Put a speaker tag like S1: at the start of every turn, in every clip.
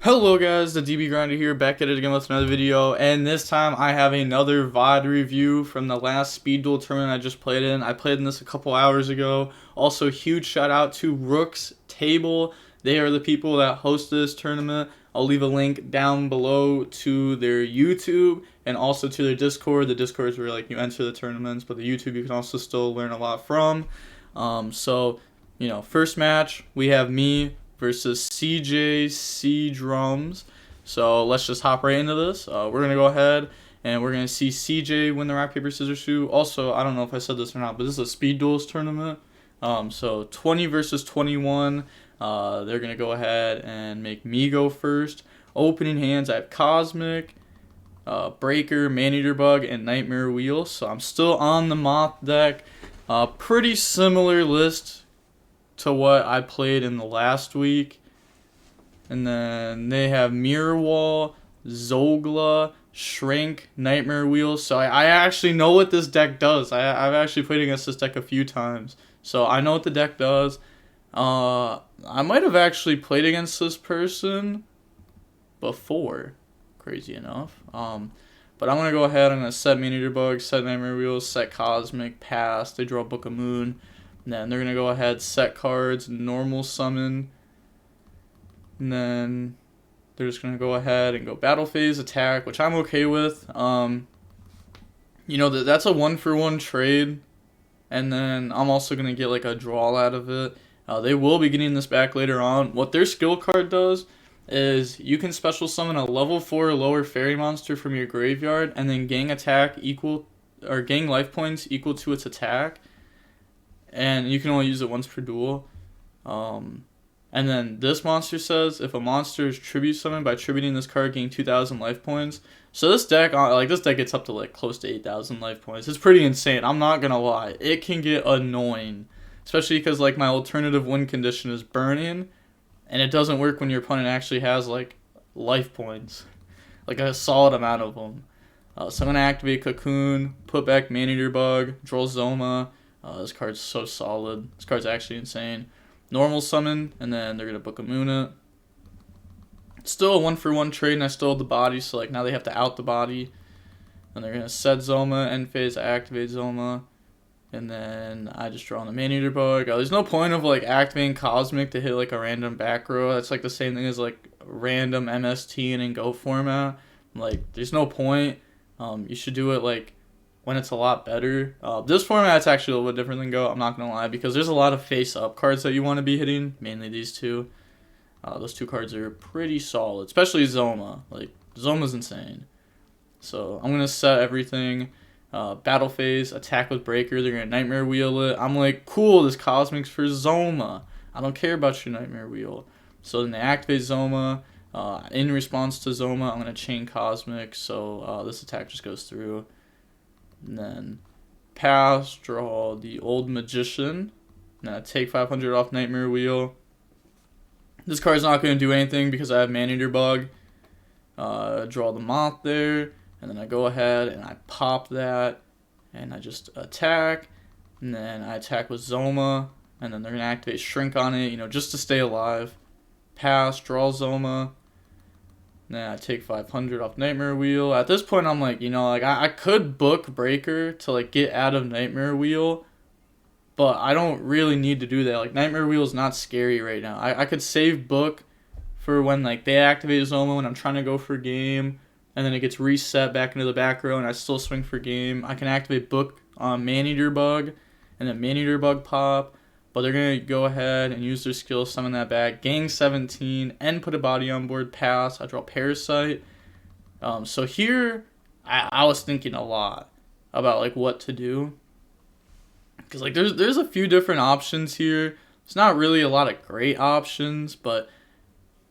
S1: Hello guys, the DB Grinder here, back at it again with another video, and this time I have another VOD review from the last Speed Duel tournament I just played in. I played in this a couple hours ago. Also, huge shout out to Rook's Table. They are the people that host this tournament. I'll leave a link down below to their YouTube and also to their Discord. The Discord is where like you enter the tournaments, but the YouTube you can also still learn a lot from. First match we have me versus CJ Drums. So let's just hop right into this. We're going to go ahead and we're going to see CJ win the rock, paper, scissors, shoot. Also, I don't know if I said this or not, but this is a Speed Duels tournament. So 20 versus 21. They're going to go ahead and make me go first. Opening hands, I have Cosmic, Breaker, Maneater Bug, and Nightmare Wheel. So I'm still on the Moth deck. Pretty similar list to what I played in the last week. And then they have Mirror Wall, Zogla, Shrink, Nightmare Wheel. So I actually know what this deck does. I've actually played against this deck a few times. So I know what the deck does. I might have actually played against this person before, crazy enough. But I'm going to go ahead and set Maneater Bug, set Nightmare Wheel, set Cosmic, pass. They draw Book of Moon. And then they're going to go ahead, set cards, normal summon. And then they're just going to go ahead and go battle phase, attack, which I'm okay with. That's a 1-for-1 trade. And then I'm also going to get like a draw out of it. They will be getting this back later on. What their skill card does is you can special summon a level 4 or lower fairy monster from your graveyard and then gain life points equal to its attack. And you can only use it once per duel. And then this monster says if a monster is tribute summoned by tributing this card, gain 2,000 life points. So this deck, gets up to like close to 8,000 life points. It's pretty insane. I'm not gonna lie. It can get annoying, especially because like my alternative win condition is burning, and it doesn't work when your opponent actually has like life points, like a solid amount of them. So I'm gonna activate Cocoon, put back Maneater Bug, draw Zoma. This card's so solid. This card's actually insane. Normal summon, and then they're going to Book of Moon it. It's still a 1-for-1 trade, and I still have the body, so like now they have to out the body. And they're going to set Zoma, end phase, I activate Zoma. And then I just draw on the Maneater Bug. There's no point of like activating Cosmic to hit like a random back row. That's like the same thing as like random MST and in Go format. Like there's no point. You should do it like when it's a lot better. This format's actually a little bit different than Go, I'm not going to lie, because there's a lot of face-up cards that you want to be hitting, mainly these two. Those two cards are pretty solid, especially Zoma. Like, Zoma's insane. So, I'm going to set everything. Battle phase, attack with Breaker, they're going to Nightmare Wheel it. I'm like, cool, this Cosmic's for Zoma. I don't care about your Nightmare Wheel. So, then they activate Zoma. In response to Zoma, I'm going to chain Cosmic, so this attack just goes through. And then pass, draw the Old Magician. Now take 500 off Nightmare Wheel. This card's not going to do anything because I have Maneater Bug. Draw the Moth there. And then I go ahead and I pop that. And I just attack. And then I attack with Zoma. And then they're going to activate Shrink on it, just to stay alive. Pass, draw Zoma. Then I take 500 off Nightmare Wheel. At this point, I'm like, I could book Breaker to like get out of Nightmare Wheel, but I don't really need to do that. Like Nightmare Wheel is not scary right now. I could save book for when like they activate Zoma when I'm trying to go for game, and then it gets reset back into the back row, and I still swing for game. I can activate book on Maneater Bug, and then Maneater Bug pop. But they're going to go ahead and use their skill, summon that back, gang 17, and put a body on board, pass. I draw Parasite. So here, I was thinking a lot about like what to do. Because like there's a few different options here. It's not really a lot of great options, but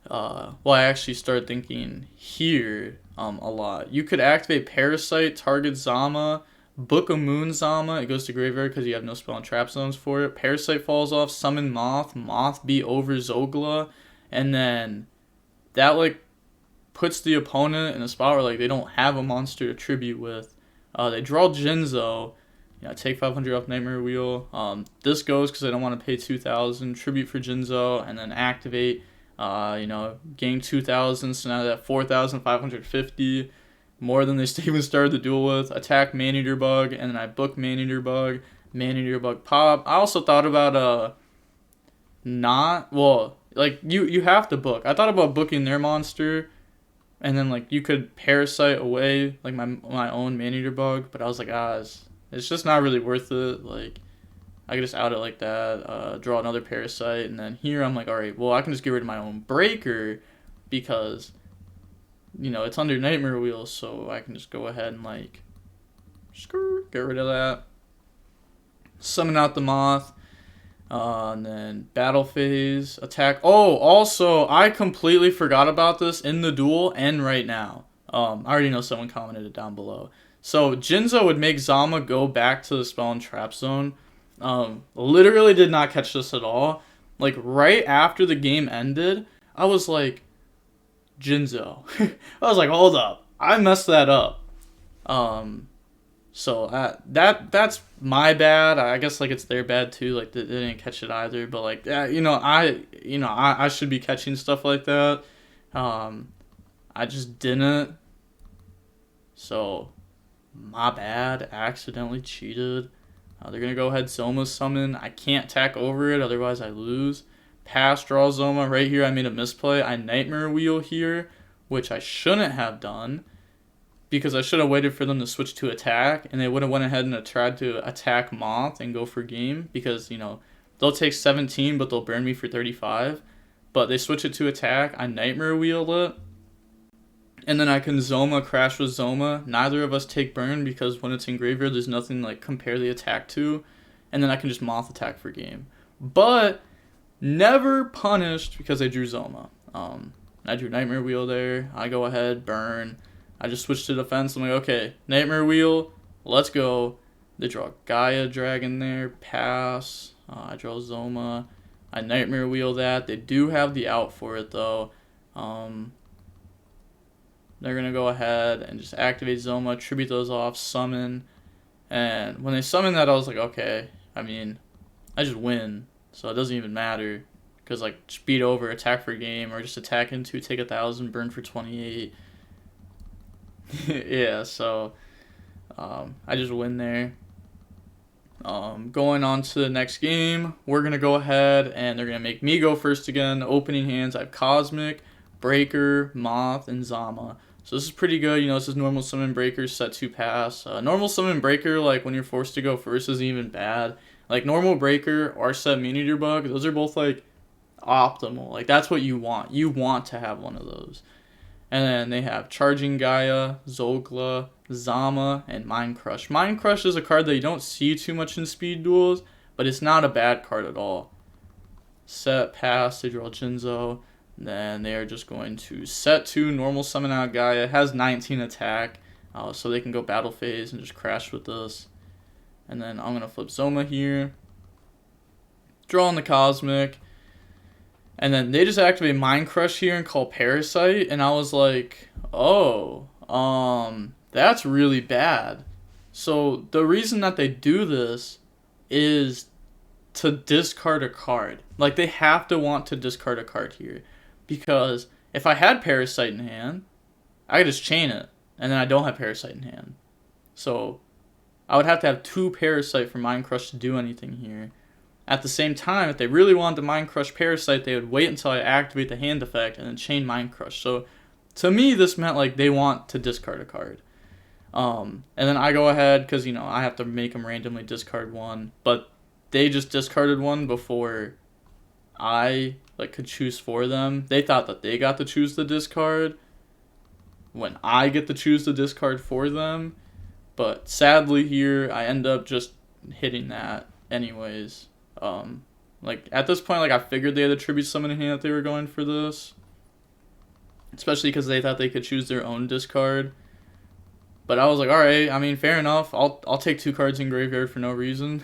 S1: I actually started thinking here a lot. You could activate Parasite, target Zama, Book of Moon Zama, it goes to graveyard because you have no spell and trap zones for it. Parasite falls off, summon Moth, Moth be over Zogla, and then that like puts the opponent in a spot where like they don't have a monster to tribute with. They draw Jinzo, take 500 off Nightmare Wheel. This goes because I don't want to pay 2,000, tribute for Jinzo, and then activate You know, gained 2,000, so now they're at 4,550. More than they even started the duel with. Attack Maneater Bug, and then I book Maneater Bug. Maneater Bug pop. I also thought about like you have to book. I thought about booking their monster, and then like you could parasite away like my own Maneater Bug, but I was like, it's just not really worth it. Like I could just out it like that, draw another parasite, and then here I'm like, alright, well I can just get rid of my own breaker because, you know, it's under Nightmare Wheel, so I can just go ahead and like get rid of that. Summon out the Moth, and then battle phase, attack. Oh, also, I completely forgot about this in the duel and right now. I already know someone commented it down below. So, Jinzo would make Zama go back to the spell and trap zone. Literally did not catch this at all. Like, right after the game ended, I was like, Jinzo. I was like, hold up. I messed that up. So that's my bad. I guess like it's their bad too. Like they didn't catch it either. But like I should be catching stuff like that. I just didn't. So my bad. I accidentally cheated. They're gonna go ahead Zoma summon. I can't attack over it, otherwise I lose. Pass, draw Zoma. Right here I made a misplay. I Nightmare Wheel here, which I shouldn't have done, because I should have waited for them to switch to attack, and they would have went ahead and tried to attack Moth and go for game, because, you know, they'll take 17, but they'll burn me for 35. But they switch it to attack. I Nightmare Wheel it, and then I can Zoma, crash with Zoma. Neither of us take burn, because when it's in graveyard, there's nothing like compare the attack to, and then I can just Moth attack for game. But never punished because I drew Zoma. I drew Nightmare Wheel there. I go ahead, burn. I just switched to defense. I'm like, okay, Nightmare Wheel, let's go. They draw Gaia Dragon there, pass. I draw Zoma. I Nightmare Wheel that. They do have the out for it though. They're going to go ahead and just activate Zoma, tribute those off, summon. And when they summoned that, I was like, okay, I mean, I just win. So it doesn't even matter. Because like, speed over, attack for game, or just attack into, take 1,000, burn for 28. Yeah, so I just win there. Going on to the next game, we're going to go ahead and they're going to make me go first again. Opening hands, I have Cosmic, Breaker, Moth, and Zama. So this is pretty good. You know, this is normal summon Breaker, set 2 pass. Normal summon Breaker, like when you're forced to go first, isn't even bad. Like normal Breaker or set Maneater Bug, those are both like optimal. Like that's what you want. You want to have one of those. And then they have Charging Gaia, Zogla, Zama, and Mind Crush. Mind Crush is a card that you don't see too much in speed duels, but it's not a bad card at all. Set, pass, they draw Jinzo. Then they are just going to set 2, normal summon out Gaia. It has 19 attack, so they can go battle phase and just crash with this. And then I'm going to flip Zoma here. Draw on the Cosmic. And then they just activate Mind Crush here and call Parasite, and I was like, oh, that's really bad. So the reason that they do this is to discard a card. Like they have to want to discard a card here, because if I had Parasite in hand, I could just chain it, and then I don't have Parasite in hand. So I would have to have 2 Parasite for Mind Crush to do anything here. At the same time, if they really wanted to Mind Crush Parasite, they would wait until I activate the hand effect and then chain Mind Crush. So, to me, this meant like they want to discard a card. And then I go ahead, because, you know, I have to make them randomly discard one. But they just discarded one before I like could choose for them. They thought that they got to choose the discard when I get to choose the discard for them. But sadly here, I end up just hitting that anyways. Like at this point, like I figured they had a tribute summon in hand that they were going for this, especially because they thought they could choose their own discard. But I was like, all right, I mean, fair enough. I'll take 2 cards in graveyard for no reason.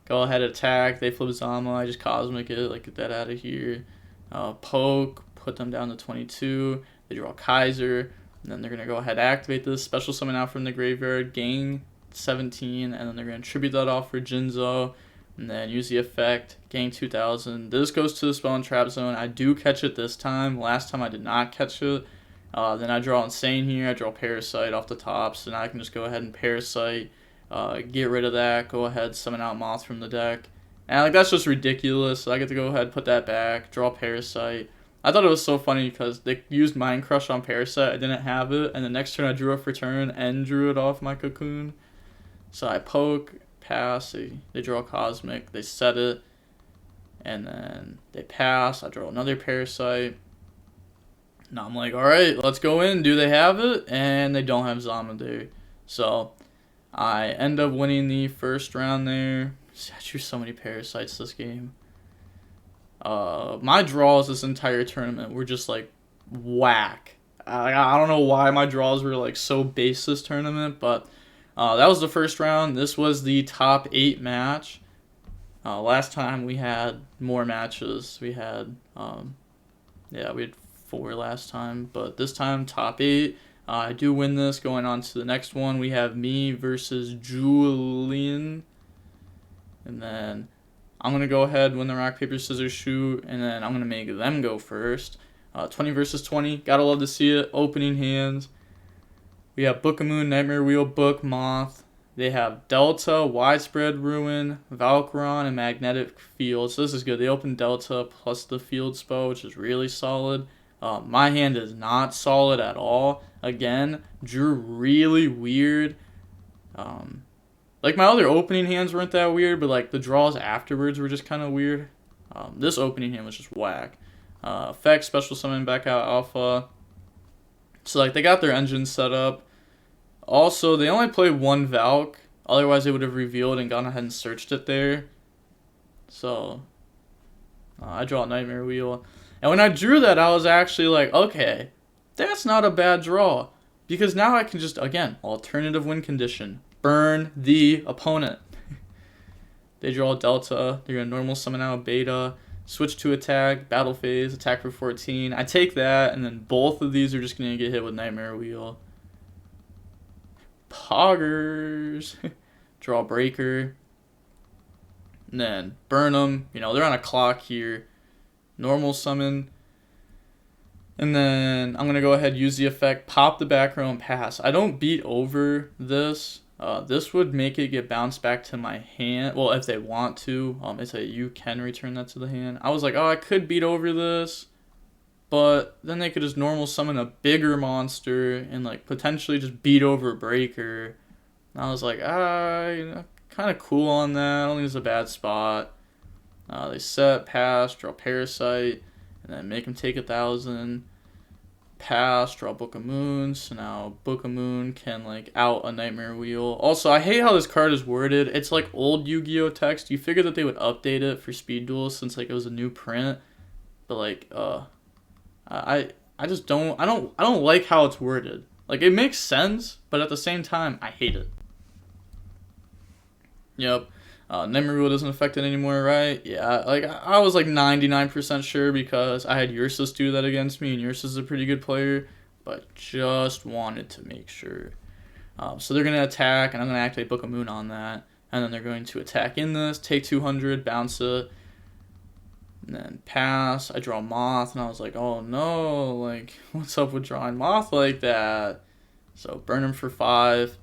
S1: Go ahead, attack. They flip Zama. I just Cosmic it, like get that out of here. Poke, put them down to 22. They draw Kaiser, and then they're gonna go ahead activate this special summon out from the graveyard, gain 17, and then they're gonna tribute that off for Jinzo. and then use the effect, gain 2000. This goes to the spell and trap zone. I do catch it this time. Last time I did not catch it. Then I draw Insane here. I draw Parasite off the top, so now I can just go ahead and Parasite, get rid of that, go ahead, summon out Moth from the deck. And like that's just ridiculous. So I get to go ahead, put that back, draw Parasite. I thought it was so funny because they used Mind Crush on Parasite. I didn't have it, and the next turn I drew it for turn and drew it off my Cocoon. So I poke, pass, they draw Cosmic, they set it, and then they pass. I draw another Parasite. Now I'm like, alright, let's go in. Do they have it? And they don't have Zamadir. So I end up winning the first round there. I drew so many Parasites this game. My draws this entire tournament were just like whack. I don't know why my draws were like so base this tournament, but that was the first round. This was the top 8 match. Last time we had more matches. We had, we had 4 last time, but this time top 8. I do win this. Going on to the next one, we have me versus Julian, and then I'm going to go ahead, win the rock, paper, scissors, shoot, and then I'm going to make them go first. 20 versus 20. Gotta love to see it. Opening hands. We have Book of Moon, Nightmare Wheel, Book, Moth. They have Delta, Widespread Ruin, Valkyron, and Magnetic Field. So this is good. They open Delta plus the Field spell, which is really solid. My hand is not solid at all. Again, drew really weird. Like my other opening hands weren't that weird, but like the draws afterwards were just kind of weird. This opening hand was just whack. Effect, special summon, back out alpha. So like they got their engine set up. Also, they only played 1 Valk. Otherwise, they would have revealed and gone ahead and searched it there. So I draw a Nightmare Wheel. And when I drew that, I was actually like, okay, that's not a bad draw. Because now I can just, again, alternative win condition. Burn the opponent. They draw Delta. They're going to normal summon out Beta. Switch to attack. Battle phase. Attack for 14. I take that, and then both of these are just going to get hit with Nightmare Wheel. Poggers. Draw Breaker. And then burn them. You know, they're on a clock here. Normal summon. And then I'm going to go ahead, use the effect, pop the back row, and pass. I don't beat over this. This would make it get bounced back to my hand. Well, if they want to. It's a you can return that to the hand. I was like, oh, I could beat over this. But then they could just normal summon a bigger monster and like potentially just beat over Breaker. And I was like, you know, kind of cool on that. I don't think it's a bad spot. They set, pass, draw Parasite, and then make them take 1,000. Pass, draw Book of Moon. So now Book of Moon can like out a Nightmare Wheel. Also, I hate how this card is worded. It's like old Yu-Gi-Oh text. You figure that they would update it for Speed Duel since like it was a new print. But like, I just don't like how it's worded. Like it makes sense, but at the same time, I hate it. Yep. Nightmare Wheel doesn't affect it anymore, right? Yeah, like I was like 99% sure because I had Ursus do that against me, and Ursus is a pretty good player, but just wanted to make sure. So they're going to attack, and I'm going to activate Book of Moon on that, and then they're going to attack in this, take 200, bounce it, and then pass. I draw Moth, and I was like, oh no, like, what's up with drawing Moth like that? So burn him for 5.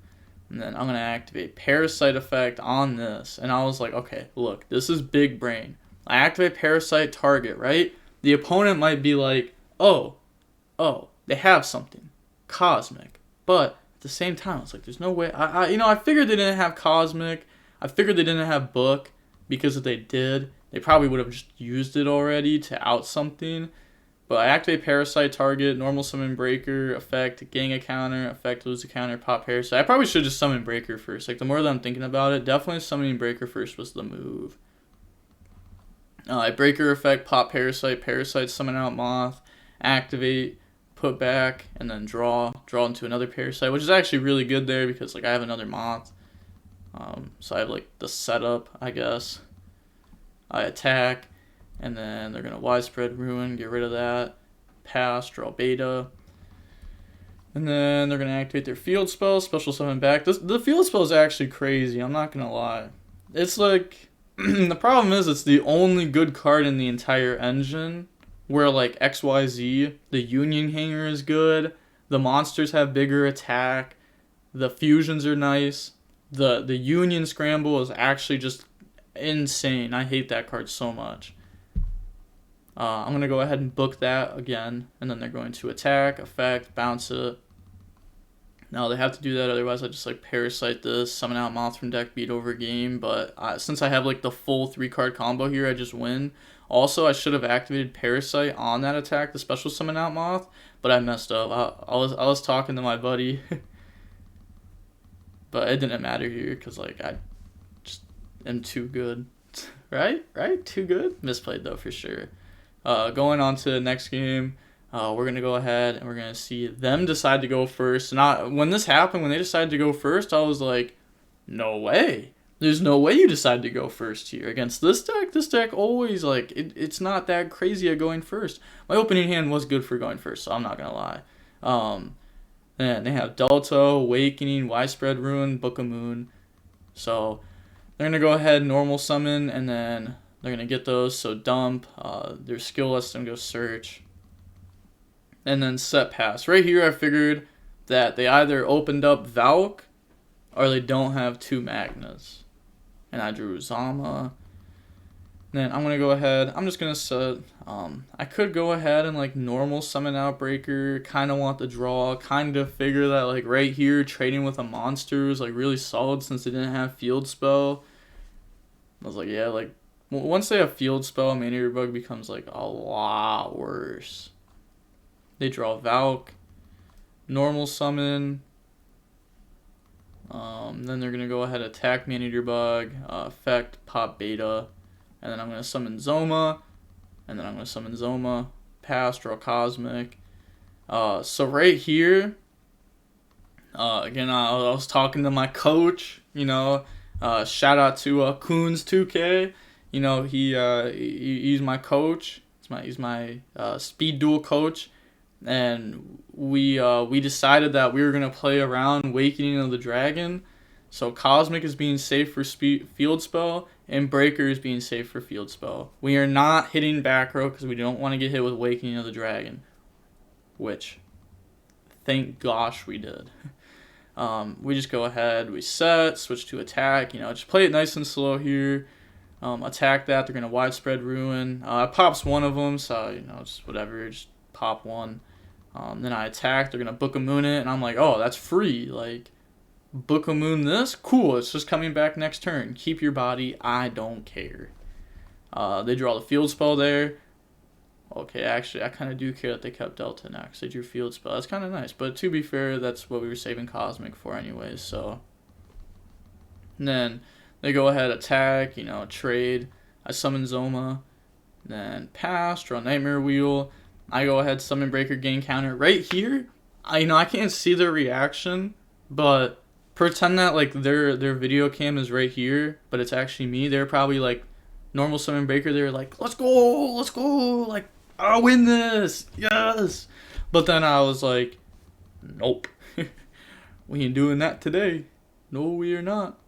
S1: And then I'm going to activate Parasite effect on this. And I was like, okay, look, this is big brain. I activate Parasite target, right? The opponent might be like, oh, they have something. Cosmic. But at the same time, I was like, there's no way. I figured they didn't have Cosmic. I figured they didn't have Book. Because if they did, they probably would have just used it already to out something. But I activate Parasite target, normal summon Breaker, effect, gain a counter, effect, lose a counter, pop Parasite. I probably should just summon Breaker first. Like, the more that I'm thinking about it, definitely summoning Breaker first was the move. Breaker effect, pop Parasite, Parasite, summon out Moth, activate, put back, and then draw into another Parasite, which is actually really good there because, like, I have another Moth. So I have, like, the setup, I guess. I attack. And then they're going to Widespread Ruin, get rid of that. Pass, draw Beta. And then they're going to activate their field spell, special summon back. The field spell is actually crazy, I'm not going to lie. It's like, The problem is it's the only good card in the entire engine, where like XYZ, the Union Hanger is good, the monsters have bigger attack, the fusions are nice, the Union Scramble is actually just insane. I hate that card so much. I'm going to go ahead and book that again, and then they're going to attack, effect, bounce it. No, they have to do that, otherwise I just like Parasite this, summon out Moth from deck, beat over game, but since I have like the full 3-card combo here, I just win. Also, I should have activated Parasite on that attack, the special summon out Moth, but I messed up. I was talking to my buddy, but it didn't matter here, because like I just am too good. Right? Too good? Misplayed though, for sure. Going on to the next game, we're going to go ahead and we're going to see them decide to go first. When this happened, when they decided to go first, I was like, no way. There's no way you decide to go first here. Against this deck, always, like, it's not that crazy at going first. My opening hand was good for going first, so I'm not going to lie. And they have Delta, Awakening, Widespread Ruin, Book of Moon. So they're going to go ahead, normal summon, and then they're going to get those. So dump, their skill lets them go search. And then set pass. Right here I figured that they either opened up Valk or they don't have 2 Magnas. And I drew Zama. Then I'm going to go ahead. I'm just going to set... I could go ahead and like normal summon Outbreaker. Kind of want the draw. Kind of figure that like right here trading with a monster is like really solid since they didn't have Field Spell. I was like, yeah, like once they have Field Spell, Mania Bug becomes like a lot worse. They draw Valk, normal summon, then they're going to go ahead attack Man-Eater Bug, effect, pop Beta, and then I'm going to summon Zoma, and then I'm going to summon Zoma, pass, draw Cosmic. So right here, again, I was talking to my coach, you know, shout out to Coons2K, you know, he's my coach, he's my speed duel coach. And we decided that we were going to play around Awakening of the Dragon. So Cosmic is being safe for Field Spell, and Breaker is being safe for Field Spell. We are not hitting back row because we don't want to get hit with Awakening of the Dragon. Which, thank gosh we did. We just go ahead, we set, switch to attack. You know, just play it nice and slow here. Attack that, they're going to Widespread Ruin. It pops one of them, so, you know, just whatever, just pop one. Then I attack, they're going to Book of Moon it, and I'm like, oh, that's free. Like, Book of Moon this? Cool, it's just coming back next turn. Keep your body, I don't care. They draw the Field Spell there. Okay, actually, I kind of do care that they kept Delta next. They drew Field Spell. That's kind of nice, but to be fair, that's what we were saving Cosmic for anyways, so. And then they go ahead, attack, you know, trade. I summon Zoma. Then pass, draw Nightmare Wheel. I go ahead, summon Breaker, gain counter. Right here, I can't see their reaction, but pretend that like their video cam is right here, but it's actually me. They're probably like normal summon Breaker. They're like, let's go, like I'll win this, yes. But then I was like, nope, we ain't doing that today. No, we are not.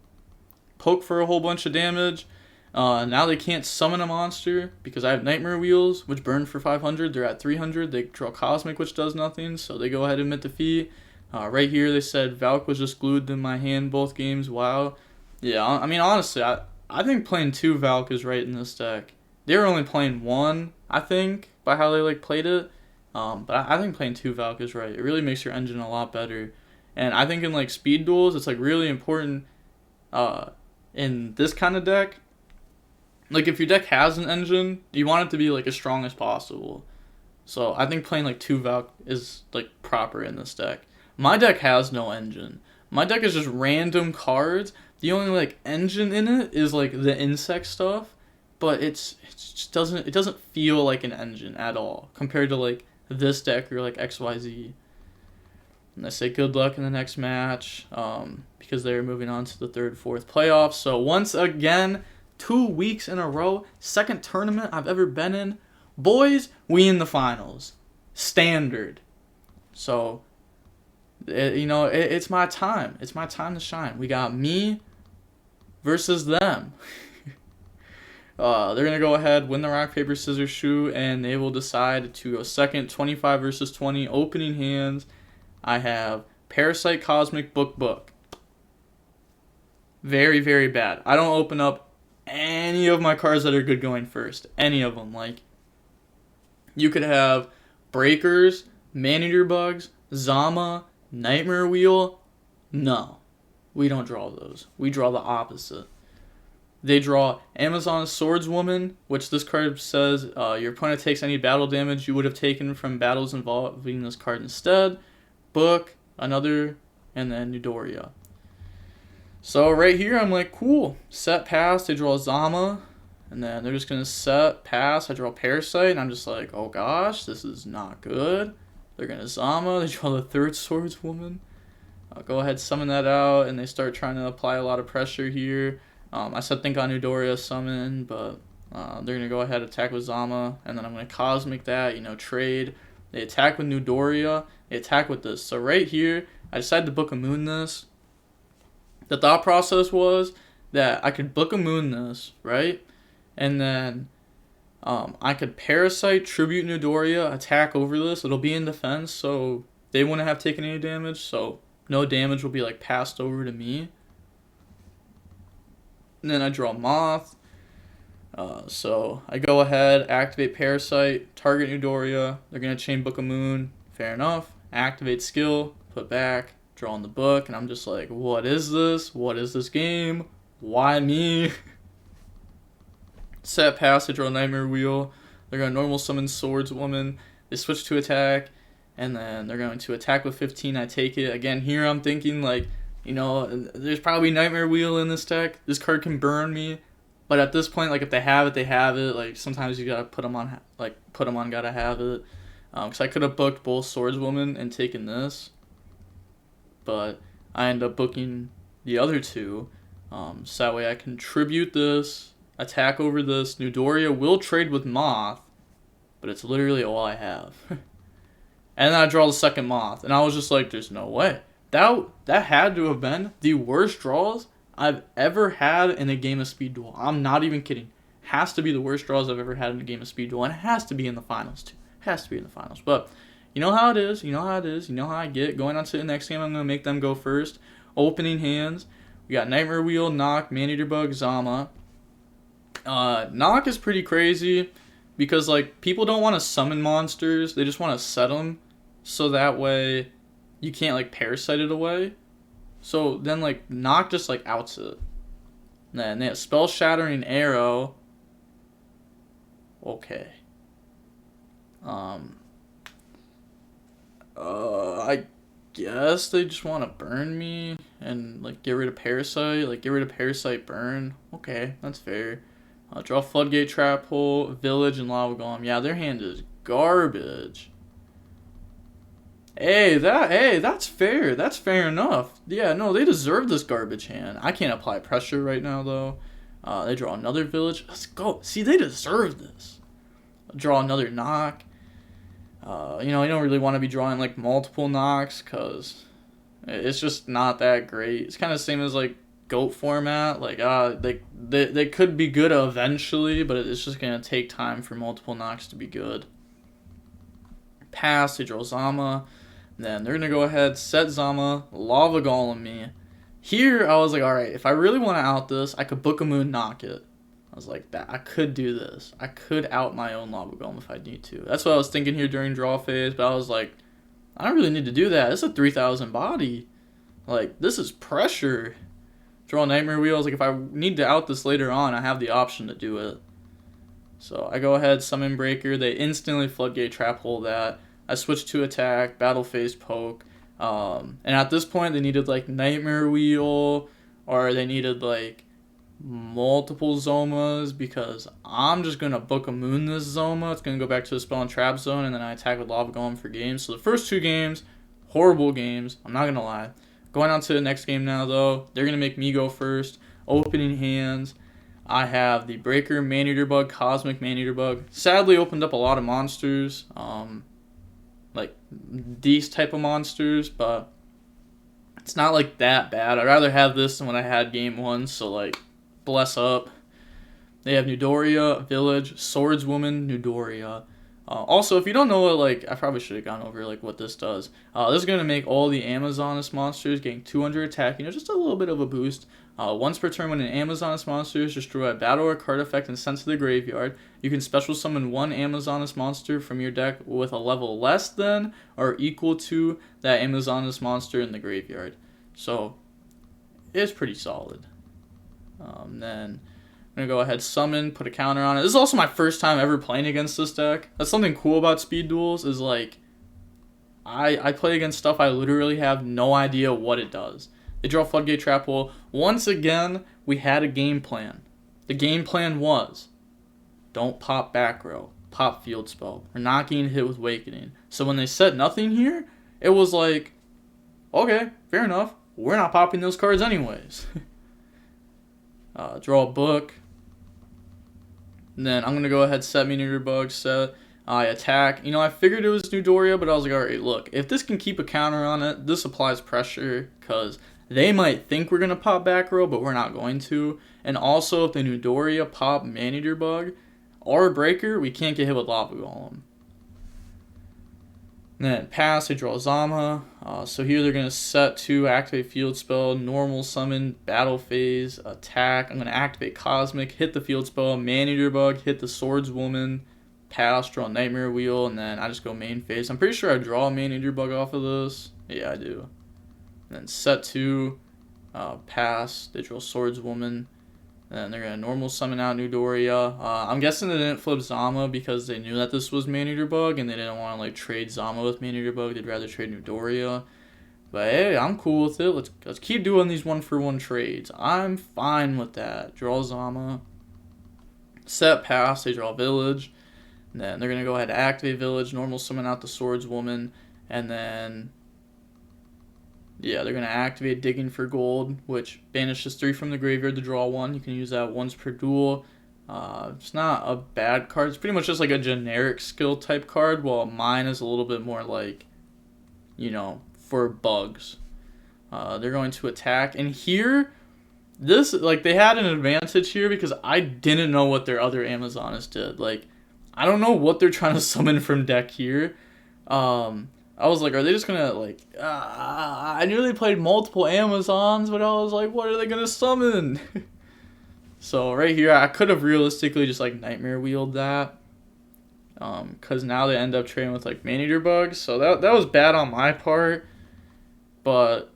S1: Poke for a whole bunch of damage. Now they can't summon a monster because I have Nightmare Wheels, which burn for 500. They're at 300. They draw Cosmic, which does nothing, so they go ahead and admit defeat. Right here, they said Valk was just glued in my hand both games. Wow. Yeah, I mean, honestly, I think playing 2 Valk is right in this deck. They were only playing 1, I think, by how they like played it. But I think playing 2 Valk is right. It really makes your engine a lot better. And I think in like speed duels, it's like really important in this kind of deck. Like, if your deck has an engine, you want it to be, like, as strong as possible. So, I think playing, like, 2 Valk is, like, proper in this deck. My deck has no engine. My deck is just random cards. The only, like, engine in it is, like, the insect stuff. But it doesn't feel like an engine at all. Compared to, like, this deck or, like, XYZ. And I say good luck in the next match. Because they're moving on to the 3rd, 4th playoffs. So, once again, 2 weeks in a row, 2nd tournament I've ever been in. Boys, we in the finals. Standard. So, it's my time. It's my time to shine. We got me versus them. They're going to go ahead, win the rock, paper, scissors, shoot, and they will decide to go second, 25 versus 20. Opening hands, I have Parasite, Cosmic, Book. Very, very bad. I don't open up any of my cards that are good going first. Any of them. Like, you could have Breakers, Maneater Bugs, Zama, Nightmare Wheel. No, we don't draw those. We draw the opposite. They draw Amazon Swordswoman, which this card says your opponent takes any battle damage you would have taken from battles involving this card instead. Book, another, and then Eudoria. So right here, I'm like, cool. Set, pass, they draw Zama, and then they're just going to set, pass, I draw Parasite, and I'm just like, oh gosh, this is not good. They're going to Zama, they draw the third Swordswoman. I'll go ahead, summon that out, and they start trying to apply a lot of pressure here. I said think on Eudoria summon, but they're going to go ahead, attack with Zama, and then I'm going to Cosmic that, trade. They attack with Eudoria, they attack with this. So right here, I decided to Book a Moon this. The thought process was that I could Book a Moon this, right? And then I could Parasite, Tribute Eudoria, attack over this. It'll be in defense, so they wouldn't have taken any damage, so no damage will be like passed over to me. And then I draw Moth. So I go ahead, activate Parasite, target Eudoria. They're going to chain Book a Moon. Fair enough. Activate skill, put back, draw in the book. And I'm just like, what is this? What is this game? Why me? Set, pass, I draw Nightmare Wheel. They're going to normal summon Swordswoman. They switch to attack. And then they're going to attack with 15. I take it. Again, here I'm thinking like, there's probably Nightmare Wheel in this deck. This card can burn me. But at this point, like, if they have it, they have it. Like, sometimes you gotta put them on, gotta have it. Because I could have booked both Swordswoman and taken this. But I end up booking the other two. So that way I can tribute this, attack over this. Eudoria will trade with Moth. But it's literally all I have. And then I draw the second Moth. And I was just like, there's no way. That had to have been the worst draws I've ever had in a game of Speed Duel. I'm not even kidding. Has to be the worst draws I've ever had in a game of Speed Duel. And it has to be in the finals, too. Has to be in the finals. But you know how it is. You know how it is. You know how I get. Going on to the next game, I'm going to make them go first. Opening hands. We got Nightmare Wheel, Nook, Maneater Bug, Zama. Nook is pretty crazy. Because, like, people don't want to summon monsters. They just want to set them. So that way you can't, like, Parasite it away. So then, like, Nook just, like, outs it. And then they have Spell Shattering Arrow. Okay. I guess they just want to burn me and, like, get rid of Parasite. Like, get rid of Parasite, burn. Okay, that's fair. Draw Floodgate, Trap Hole, Village, and Lava Golem. Yeah, their hand is garbage. Hey, that's fair. That's fair enough. Yeah, no, they deserve this garbage hand. I can't apply pressure right now, though. They draw another Village. Let's go. See, they deserve this. Draw another Nook. You don't really want to be drawing, like, multiple Nooks, because it's just not that great. It's kind of the same as, like, GOAT format. Like, they could be good eventually, but it's just going to take time for multiple Nooks to be good. Pass, they draw Zama. Then they're going to go ahead, set Zama, Lava Golem me. Here, I was like, alright, if I really want to out this, I could Book a Moon, knock it. I was like, I could do this. I could out my own Lava Golem if I need to. That's what I was thinking here during draw phase, but I was like, I don't really need to do that. It's a 3,000 body. Like, this is pressure. Draw Nightmare Wheel. I was like, if I need to out this later on, I have the option to do it. So I go ahead, Summon Breaker. They instantly Floodgate, Trap Hole that. I switched to attack, Battle Phase, Poke. And at this point, they needed, like, Nightmare Wheel, or they needed, like, multiple Zomas, because I'm just going to Book a Moon this Zoma. It's going to go back to the Spell and Trap Zone, and then I attack with Lava Golem for games. So the first two games, horrible games. I'm not going to lie. Going on to the next game now, though. They're going to make me go first. Opening hands. I have the Breaker, Maneater Bug, Cosmic Maneater Bug. Sadly, opened up a lot of monsters. Like these type of monsters, but it's not like that bad. I'd rather have this than when I had game one, so like bless up. They have Newdoria, Village, Swordswoman, Newdoria. Also, if you don't know what, like, I probably should have gone over, like, what this does. This is going to make all the Amazoness monsters getting 200 attack, just a little bit of a boost. Once per turn, when an Amazoness monster is destroyed a battle or card effect and sent to the graveyard, you can special summon one Amazoness monster from your deck with a level less than or equal to that Amazoness monster in the graveyard. So, it's pretty solid. Then I'm going to go ahead, summon, put a counter on it. This is also my first time ever playing against this deck. That's something cool about speed duels, is like, I play against stuff I literally have no idea what it does. They draw Floodgate Trap Hole. Once again, we had a game plan. The game plan was, don't pop back row, pop field spell. We're not getting hit with Awakening. So when they said nothing here, it was like, okay, fair enough. We're not popping those cards anyways. Draw a book. And then I'm going to go ahead, set Meteor Bug, set, I attack. I figured it was Newdoria, but I was like, alright, look, if this can keep a counter on it, this applies pressure, because they might think we're going to pop back row, but we're not going to. And also, if the Newdoria pop Maneater Bug or Breaker, we can't get hit with Lava Golem. And then pass, they draw Zama. So here they're going to set to activate field spell, normal summon, battle phase, attack. I'm going to activate Cosmic, hit the field spell, Maneater Bug, hit the Swordswoman, pass, draw Nightmare Wheel, and then I just go main phase. I'm pretty sure I draw a Maneater Bug off of this. Yeah, I do. And then set to, pass, they draw Swordswoman. And they're going to normal summon out Newdoria. I'm guessing they didn't flip Zama because they knew that this was Maneater Bug and they didn't want to like trade Zama with Maneater Bug. They'd rather trade Newdoria. But hey, I'm cool with it. Let's keep doing these 1-for-1 trades. I'm fine with that. Draw Zama. Set, pass, they draw Village. And then they're going to go ahead and activate Village, normal summon out the Swordswoman. And then, yeah, they're going to activate Digging for Gold, which banishes 3 from the graveyard to draw 1. You can use that once per duel. It's not a bad card. It's pretty much just like a generic skill type card, while mine is a little bit more like, for bugs. They're going to attack. And here, this, like, they had an advantage here because I didn't know what their other Amazoness did. Like, I don't know what they're trying to summon from deck here. I was like, are they just gonna, like, I knew they played multiple Amazons, but I was like, what are they gonna summon? So right here, I could have realistically just, like, Nightmare Wheeled that. Because now they end up trading with, like, Maneater Bugs. So that was bad on my part. But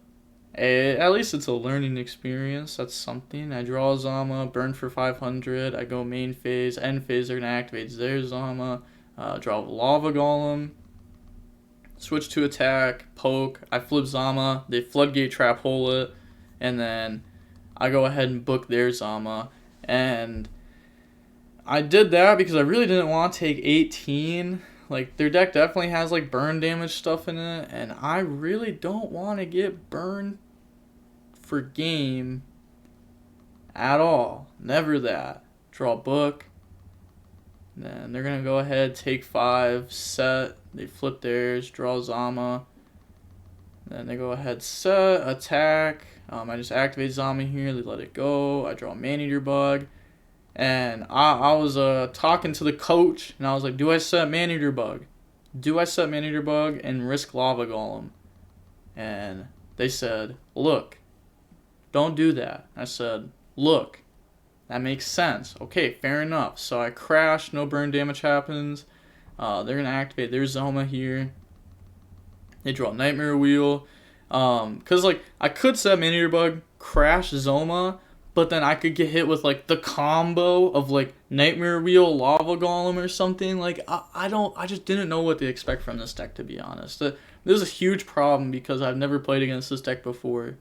S1: at least it's a learning experience. That's something. I draw Zama, burn for 500. I go main phase. End phase, they're gonna activate their Zama. Draw Lava Golem. Switch to attack, poke, I flip Zama, they Floodgate Trap Hole it, and then I go ahead and book their Zama. And I did that because I really didn't want to take 18. Like, their deck definitely has, like, burn damage stuff in it, and I really don't want to get burned for game at all. Never that. Draw book. Then they're going to go ahead, take 5, set, they flip theirs, draw Zama. Then they go ahead, set, attack. I just activate Zama here, they let it go. I draw Maneater Bug. And I was talking to the coach, and I was like, do I set Maneater Bug? Do I set Maneater Bug and risk Lava Golem? And they said, look, don't do that. I said, look. That makes sense. Okay, fair enough. So I crash, no burn damage happens. They're going to activate their Zoma here. They draw Nightmare Wheel. Because, like, I could set Maneater Bug, crash Zoma, but then I could get hit with, like, the combo of, like, Nightmare Wheel, Lava Golem or something. Like, I just didn't know what to expect from this deck, to be honest. This is a huge problem because I've never played against this deck before.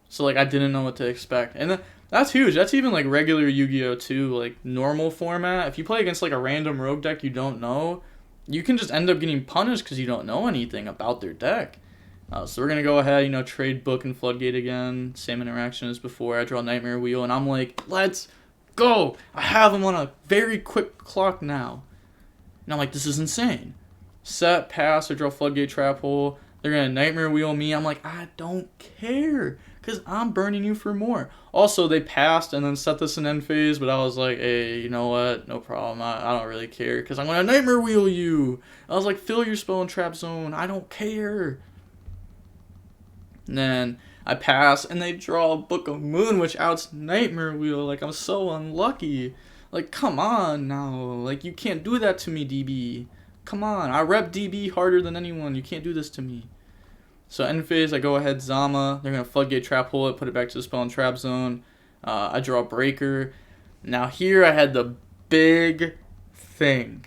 S1: So, like, I didn't know what to expect. And that's huge. That's even, like, regular Yu-Gi-Oh! Too. Like, normal format. If you play against, like, a random rogue deck you don't know, you can just end up getting punished because you don't know anything about their deck. So we're going to go ahead, trade Book and Floodgate again. Same interaction as before. I draw Nightmare Wheel, and I'm like, let's go! I have them on a very quick clock now. And I'm like, this is insane. Set, pass, I draw Floodgate Trap Hole. They're going to Nightmare Wheel me. I'm like, I don't care. because I'm burning you for more. Also, they passed and then set this in end phase, but I was like, hey, you know what? No problem. I don't really care because I'm going to Nightmare Wheel you. I was like, fill your spell and trap zone. I don't care. And then I pass and they draw a Book of Moon, which outs Nightmare Wheel. Like, I'm so unlucky. Like, come on now. Like, you can't do that to me, DB. Come on. I rep DB harder than anyone. You can't do this to me. So end phase, I go ahead, Zama. They're going to Floodgate Trap Hole it, put it back to the spell and trap zone. I draw Breaker. Now here I had the big thing.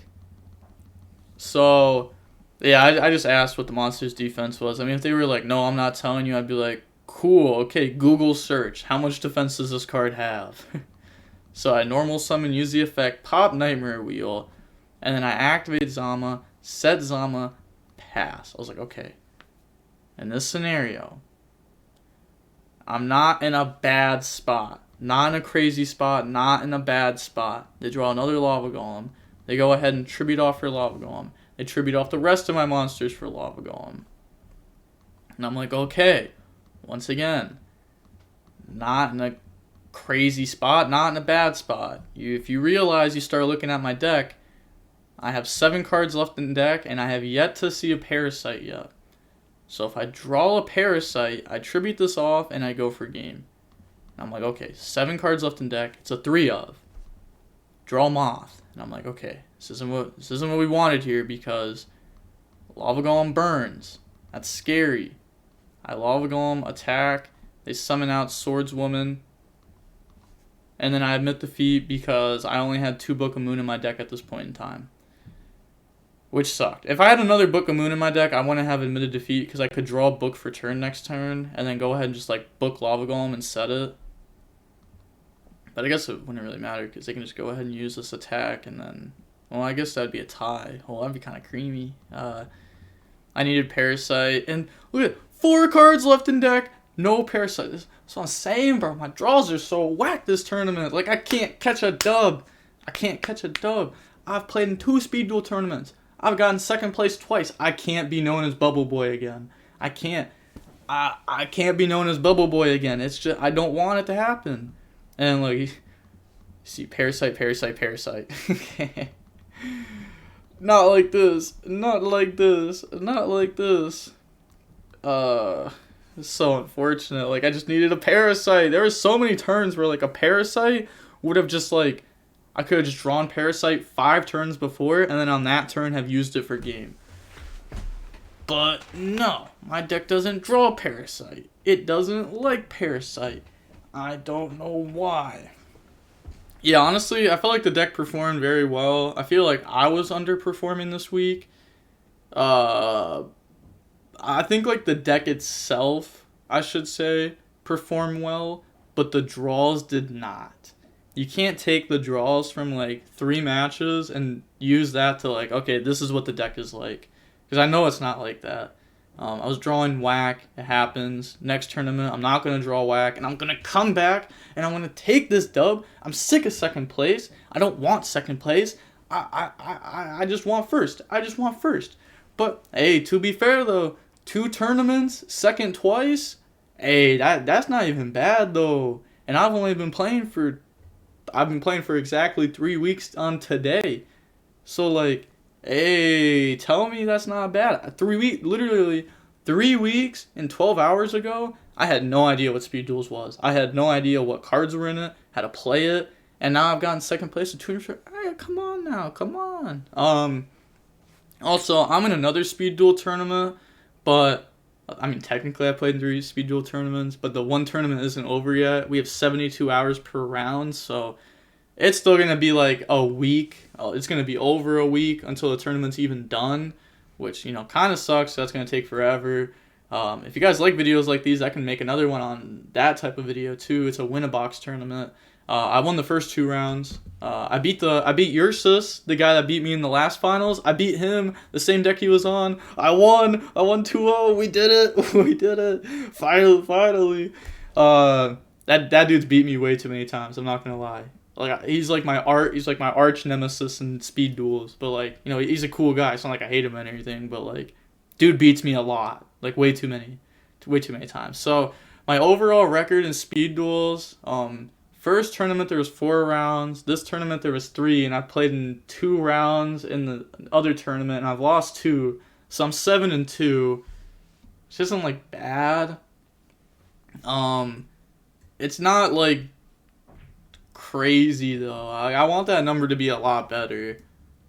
S1: So, yeah, I just asked what the monster's defense was. I mean, if they were like, no, I'm not telling you, I'd be like, cool, okay, Google search. How much defense does this card have? So I normal summon, use the effect, pop Nightmare Wheel, and then I activate Zama, set Zama, pass. I was like, okay. In this scenario, I'm not in a bad spot. Not in a crazy spot, not in a bad spot. They draw another Lava Golem. They go ahead and tribute off for Lava Golem. They tribute off the rest of my monsters for Lava Golem. And I'm like, okay, once again, not in a crazy spot, not in a bad spot. If you realize, you start looking at my deck, I have 7 cards left in the deck, and I have yet to see a Parasite yet. So if I draw a Parasite, I tribute this off, and I go for game. And I'm like, okay, 7 cards left in deck. It's a 3 of. Draw Moth. And I'm like, okay, this isn't what we wanted here because Lava Golem burns. That's scary. I Lava Golem, attack. They summon out Swordswoman. And then I admit defeat because I only had 2 Book of Moon in my deck at this point in time. Which sucked. If I had another Book of Moon in my deck, I wouldn't have admitted defeat because I could draw a book for turn next turn and then go ahead and just like book Lava Golem and set it. But I guess it wouldn't really matter because they can just go ahead and use this attack and then, well, I guess that'd be a tie. Well, that'd be kind of creamy. I needed Parasite and look at 4 cards left in deck. No Parasite. That's what I'm saying, bro. My draws are so whack this tournament. Like, I can't catch a dub. I can't catch a dub. I've played in 2 Speed Duel tournaments. I've gotten second place twice. I can't be known as Bubble Boy again. I can't. I can't be known as Bubble Boy again. It's just, I don't want it to happen. And, like, see, Parasite. Not like this. Not like this. Not like this. It's so unfortunate. Like, I just needed a Parasite. There were so many turns where, like, a Parasite would have just, like, I could have just drawn Parasite 5 turns before, and then on that turn have used it for game. But, no. My deck doesn't draw Parasite. It doesn't like Parasite. I don't know why. Yeah, honestly, I felt like the deck performed very well. I feel like I was underperforming this week. I think, like, the deck itself, I should say, performed well, but the draws did not. You can't take the draws from, like, 3 matches and use that to, like, okay, this is what the deck is like. Because I know it's not like that. I was drawing whack. It happens. Next tournament, I'm not going to draw whack. And I'm going to come back, and I'm going to take this dub. I'm sick of second place. I don't want second place. I just want first. I just want first. But, hey, to be fair, though, 2 tournaments, second twice, hey, that's not even bad, though. And I've been playing for exactly 3 weeks on today. So, like, hey, tell me that's not bad. Literally 3 weeks and 12 hours ago, I had no idea what Speed Duels was. I had no idea what cards were in it, how to play it, and now I've gotten second place in 2 years. Hey, come on now, come on. Also, I'm in another Speed Duel tournament, but I mean, technically I played in 3 Speed Duel tournaments, but the one tournament isn't over yet. We have 72 hours per round, so it's still going to be like a week. It's going to be over a week until the tournament's even done, which, you know, kind of sucks. So that's going to take forever. If you guys like videos like these, I can make another one on that type of video too. It's a win-a-box tournament. I won the first 2 rounds. I beat Yosores, the guy that beat me in the last finals. I beat him, the same deck he was on. I won 2-0. We did it. We did it. Finally. That dude's beat me way too many times. I'm not gonna lie. Like, he's like my arch nemesis in Speed Duels. But, like, you know, he's a cool guy. It's not like I hate him and everything. But, like, dude beats me a lot. Like, way too many times. So, my overall record in speed duels, first tournament there was 4 rounds. This tournament there was 3, and I played in 2 rounds in the other tournament, and I've lost 2. So I'm 7-2. Which isn't like bad. It's not like crazy though. I want that number to be a lot better.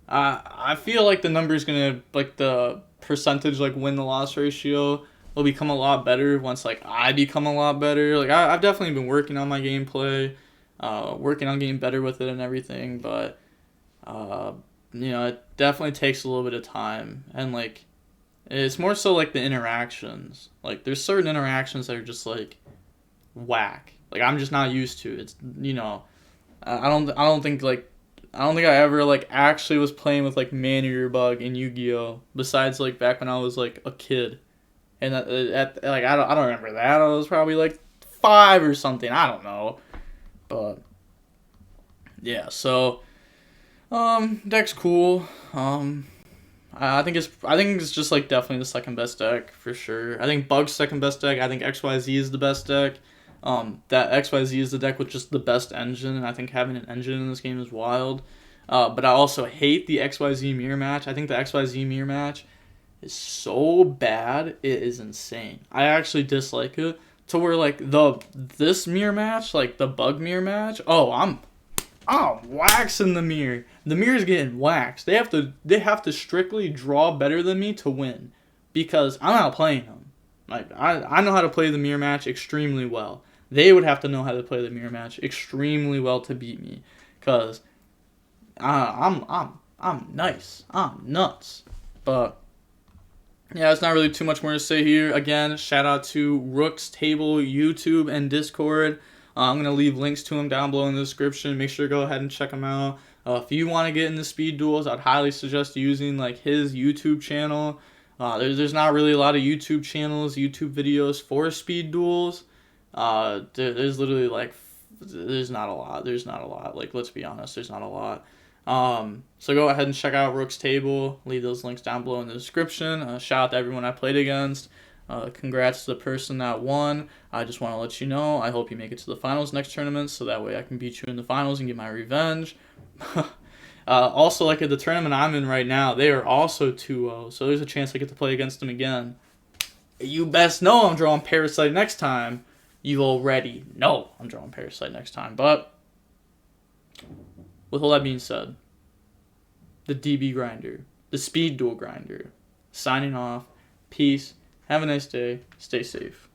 S1: I feel like the number is gonna, like, the percentage, like, win the loss ratio will become a lot better once, like, I become a lot better. Like, I've definitely been working on my gameplay, working on getting better with it and everything, but you know, it definitely takes a little bit of time. And, like, it's more so like the interactions. Like, there's certain interactions that are just like whack. Like, I'm just not used to. It's, you know, I don't think I ever, like, actually was playing with, like, man-eater bug in Yu-Gi-Oh! Besides, like, back when I was, like, a kid. And like, I don't remember that. I was probably like 5 or something. I don't know. But yeah, so deck's cool. I think it's just, like, definitely the second best deck for sure. I think Bug's second best deck. I think XYZ is the best deck. That XYZ is the deck with just the best engine, and I think having an engine in this game is wild. But I also hate the XYZ mirror match. I think the XYZ mirror match is so bad, it is insane. I actually dislike it to where, like, this mirror match, like the Bug mirror match, oh, I'm waxing the mirror. The mirror's getting waxed. They have to strictly draw better than me to win, because I'm not playing them. Like, I know how to play the mirror match extremely well. They would have to know how to play the mirror match extremely well to beat me, cause I'm nice. I'm nuts. But yeah, it's not really too much more to say here. Again, shout out to Rook's Table, YouTube, and Discord. I'm going to leave links to them down below in the description. Make sure to go ahead and check them out. If you want to get into speed duels, I'd highly suggest using, like, his YouTube channel. There's not really a lot of YouTube channels, YouTube videos for speed duels. There's literally, like, there's not a lot. Like, let's be honest, there's not a lot. So go ahead and check out Rook's Table. Leave those links down below in the description. Shout out to everyone I played against. Congrats to the person that won. I just want to let you know, I hope you make it to the finals next tournament, so that way I can beat you in the finals and get my revenge. Also, like, at the tournament I'm in right now, they are also 2-0, so there's a chance I get to play against them again. You best know I'm drawing Parasite next time. You already know I'm drawing Parasite next time, but with all that being said, the DB Grinder, the Speed Duel Grinder, signing off. Peace. Have a nice day. Stay safe.